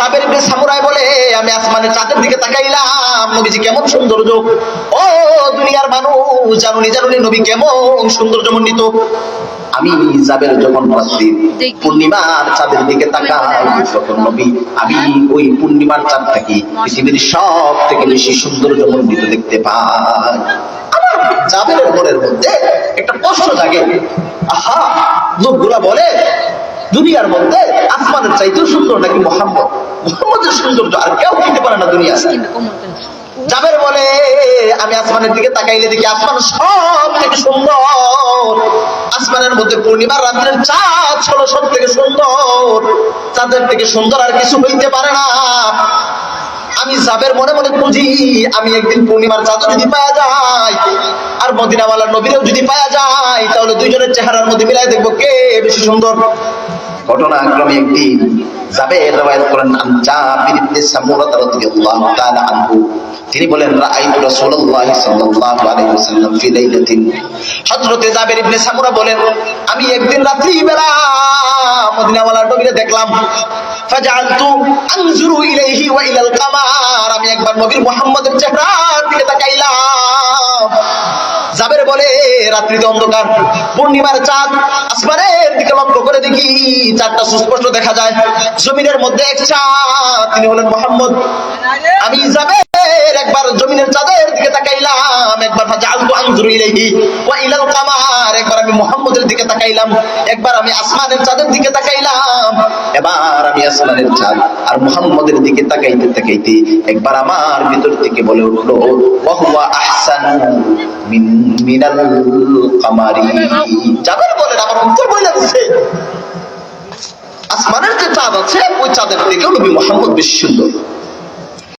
জাবের ইবনে samurai বলে আমি আসমানের চাঁদের দিকে তাকাইলাম, নবীজি কেমন সৌন্দর্য। ও দুনিয়ার মানুষ, জানুনি জানুনি নবী কেমন সৌন্দর্যমণ্ডিত। আমি জাবের যখন রাত্রি পূর্ণিমার চাঁদের দিকে তাকাই, তখন নবী আমি ওই পূর্ণিমার চাঁদটাকে পৃথিবীর সব থেকে বেশি সৌন্দর্যমণ্ডিত দেখতে পাই। আমার জাবেরের মনের মধ্যে একটা প্রশ্ন জাগে, আহা, লোকগুলা বলে দুনিয়ার মধ্যে আসমানের চাইতেও সুন্দর নাকি মুহাম্মদ? মুহাম্মদের সৌন্দর্য আর কেউ দিতে পারে না দুনিয়া। জাবের বলে আমি আসমানের দিকে তাকাইলে দেখি আসমান সব থেকে সুন্দর। আসমানের মধ্যে পূর্ণিমার রাত্রের চাঁদ হলো সব থেকে সুন্দর, চাঁদের থেকে সুন্দর আর কিছু হইতে পারে না। আমি জাবের মনে মনে খুঁজি, আমি একদিন পূর্ণিমার চাঁদ যদি পাওয়া যায় আর মদিনাওয়ালার নবীরেও যদি পাওয়া যায়, তাহলে দুইজনের চেহারার মধ্যে মিলাই দেখবো কে বেশি সুন্দর। ঘটনাক্রমে একদিন জাবের রওয়ায়াত করেন জাবির ইবনে সামুরা রাদিয়াল্লাহু তাআলা আনহু, তিনি বলেন রাআইতু রাসূলুল্লাহ সাল্লাল্লাহু আলাইহি ওয়াসাল্লাম ফি লাইলাতিন। হযরতে জাবের ইবনে সামুরা বলেন আমি একদিন রাত্রি বেলা মদিনাওয়ালার নবীকে দেখলাম। ফাজআলতু আনজুরু ইলাইহি ওয়া ইলাল কামার, আমি একবার নবী মুহাম্মদের চেহারার দিকে তাকাইলাম। জাবের বলে রাত্রিতে অন্ধকার, পূর্ণিমার চাঁদ, আসমানের দিকে লক্ষ্য করে দেখি চাঁদটা সুস্পষ্ট দেখা যায়। জমিনের মধ্যে এক চাঁদ, তিনি হলেন মুহাম্মদ। আমি জাবের একবার জমিনের চাঁদের দিকে তাকাইলাম, একবার ফাজআলতু আনজুরু ইলাইহি ওয়া ইলাল কামার, একবার আমি মুহাম্মদের দিকে তাকাইলাম, একবার আমি আসমানের চাঁদের দিকে তাকাইলাম। এবার আমি আসমানের চাঁদ আর মুহাম্মদের দিকে তাকাইতে তাকাইতে একবার আমার ভিতর থেকে বলে উঠলো ওয়া হুয়া আহসানু মিনাল কামারি। জাবের বলেন আমার উত্তর বলে দিচ্ছে আসমানের যে চাঁদ আছে ওই চাঁদের থেকেও নবী মুহাম্মদ বেশি সুন্দর।